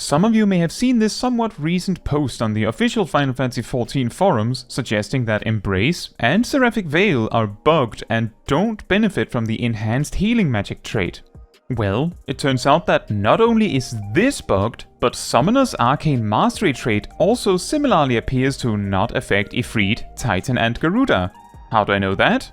Some of you may have seen this somewhat recent post on the official Final Fantasy XIV forums suggesting that Embrace and Seraphic Veil are bugged and don't benefit from the enhanced healing magic trait. Well, it turns out that not only is this bugged, but Summoner's Arcane Mastery trait also similarly appears to not affect Ifrit, Titan and Garuda. How do I know that?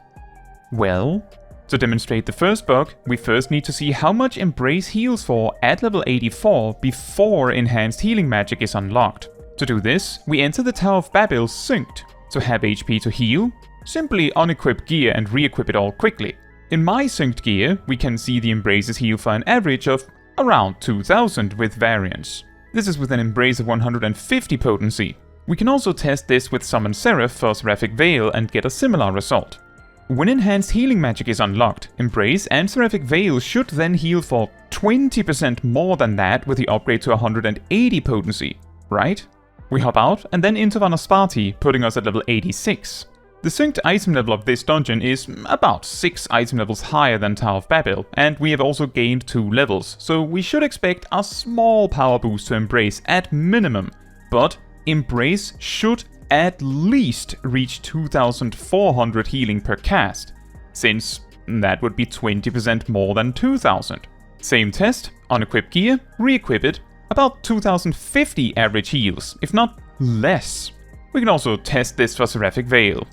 Well, to demonstrate the first bug, we first need to see how much Embrace heals for at level 84 before enhanced healing magic is unlocked. To do this, we enter the Tower of Babel synced. To have HP to heal, simply unequip gear and re-equip it all quickly. In my synced gear, we can see the Embraces heal for an average of around 2000 with variance. This is with an Embrace of 150 potency. We can also test this with Summon Seraph for Seraphic Veil and get a similar result. When enhanced healing magic is unlocked, Embrace and Seraphic Veil should then heal for 20% more than that with the upgrade to 180 potency, right? We hop out and then into Vanaspati, putting us at level 86. The synced item level of this dungeon is about 6 item levels higher than Tower of Babel, and we have also gained 2 levels, so we should expect a small power boost to Embrace at minimum, but Embrace should at least reach 2400 healing per cast, since that would be 20% more than 2000. Same test, unequip gear, re-equip it, about 2050 average heals, if not less. We can also test this for Seraphic Veil.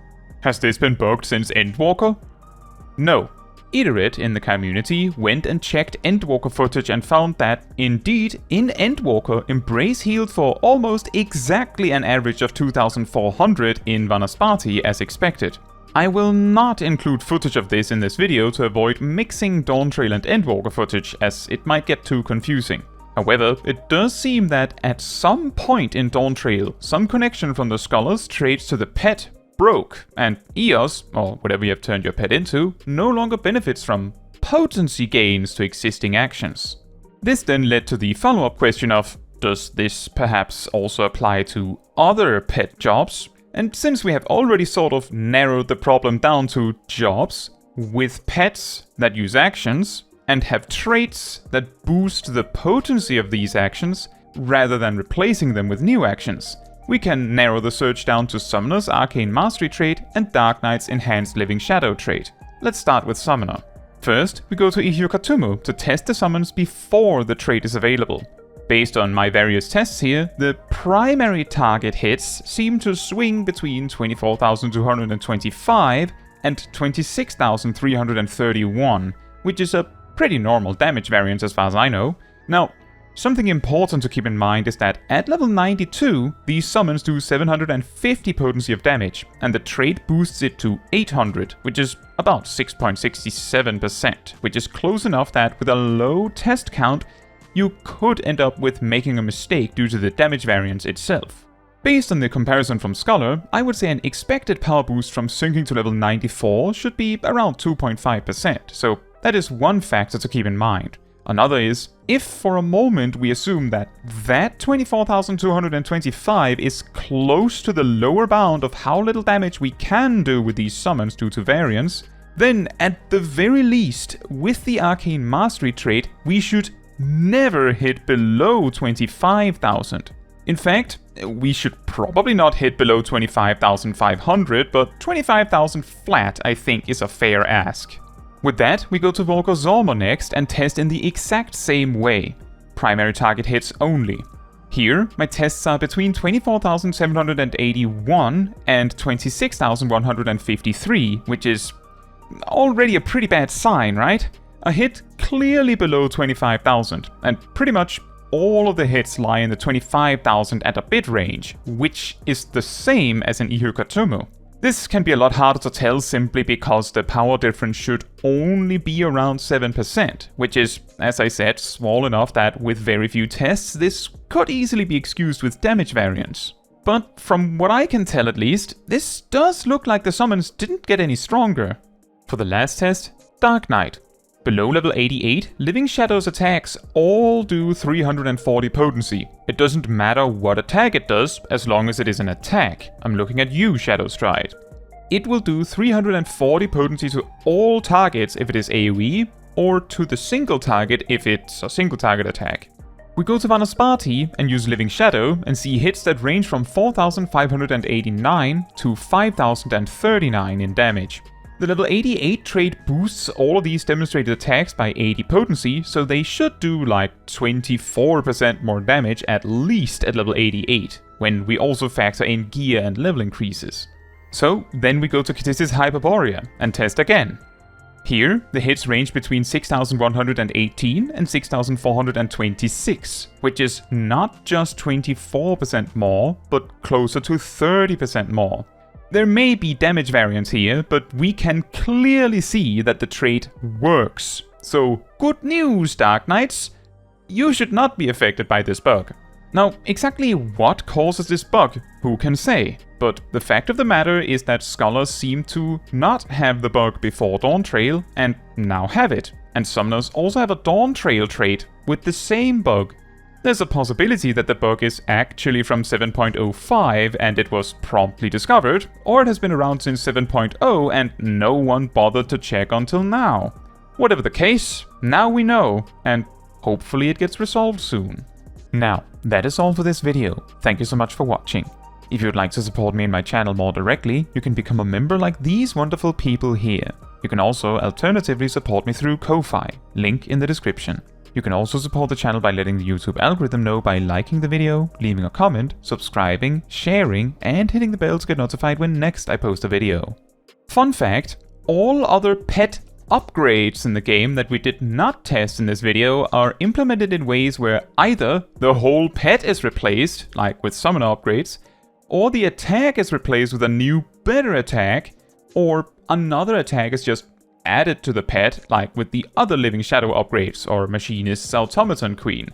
Has this been bugged since Endwalker? No. Iterate in the community went and checked Endwalker footage and found that, indeed, in Endwalker, Embrace healed for almost exactly an average of 2400 in Vanaspati as expected. I will not include footage of this in this video to avoid mixing Dawntrail and Endwalker footage, as it might get too confusing. However, it does seem that at some point in Dawntrail, some connection from the Scholars traits to the pet broke, and EOS, or whatever you have turned your pet into, no longer benefits from potency gains to existing actions. This then led to the follow-up question of, does this perhaps also apply to other pet jobs? And since we have already sort of narrowed the problem down to jobs with pets that use actions and have traits that boost the potency of these actions rather than replacing them with new actions, we can narrow the search down to Summoner's Arcane Mastery trait and Dark Knight's Enhanced Living Shadow trait. Let's start with Summoner. First, we go to Ihyokatumu to test the summons before the trait is available. Based on my various tests here, the primary target hits seem to swing between 24,225 and 26,331, which is a pretty normal damage variance as far as I know. Now, something important to keep in mind is that at level 92, these summons do 750 potency of damage, and the trait boosts it to 800, which is about 6.67%, which is close enough that with a low test count, you could end up with making a mistake due to the damage variance itself. Based on the comparison from Scholar, I would say an expected power boost from syncing to level 94 should be around 2.5%, so that is one factor to keep in mind. Another is, if for a moment we assume that 24,225 is close to the lower bound of how little damage we can do with these summons due to variance, then at the very least, with the Arcane Mastery trait, we should never hit below 25,000. In fact, we should probably not hit below 25,500, but 25,000 flat I think is a fair ask. With that, we go to Volker Zormo next and test in the exact same way. Primary target hits only. Here, my tests are between 24,781 and 26,153, which is already a pretty bad sign, right? A hit clearly below 25,000, and pretty much all of the hits lie in the 25,000 and a bit range, which is the same as in Ihyokatumu. This can be a lot harder to tell simply because the power difference should only be around 7%, which is, as I said, small enough that with very few tests, this could easily be excused with damage variance. But from what I can tell at least, this does look like the summons didn't get any stronger. For the last test, Dark Knight. Below level 88, Living Shadow's attacks all do 340 potency. It doesn't matter what attack it does, as long as it is an attack. I'm looking at you, Shadow Stride. It will do 340 potency to all targets if it is AoE, or to the single target if it's a single target attack. We go to Vanaspati and use Living Shadow and see hits that range from 4,589 to 5,039 in damage. The level 88 trait boosts all of these demonstrated attacks by 80 potency, so they should do like 24% more damage at least at level 88, when we also factor in gear and level increases. So then we go to Khtis's Hyperborea and test again. Here, the hits range between 6,118 and 6,426, which is not just 24% more, but closer to 30% more. There may be damage variance here, but we can clearly see that the trait works. So good news, Dark Knights! You should not be affected by this bug. Now, exactly what causes this bug, who can say? But the fact of the matter is that scholars seem to not have the bug before Dawntrail, and now have it. And summoners also have a Dawntrail trait with the same bug. There's a possibility that the bug is actually from 7.05 and it was promptly discovered, or it has been around since 7.0 and no one bothered to check until now. Whatever the case, now we know, and hopefully it gets resolved soon. Now, that is all for this video. Thank you so much for watching. If you'd like to support me and my channel more directly, you can become a member like these wonderful people here. You can also alternatively support me through Ko-Fi, link in the description. You can also support the channel by letting the YouTube algorithm know by liking the video, leaving a comment, subscribing, sharing, and hitting the bell to get notified when next I post a video. Fun fact, all other pet upgrades in the game that we did not test in this video are implemented in ways where either the whole pet is replaced, like with summoner upgrades, or the attack is replaced with a new, better attack, or another attack is just added to the pet, like with the other Living Shadow upgrades or Machinist's Automaton Queen,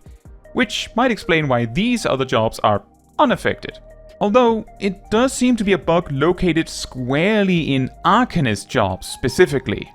which might explain why these other jobs are unaffected. Although, it does seem to be a bug located squarely in Arcanist jobs specifically,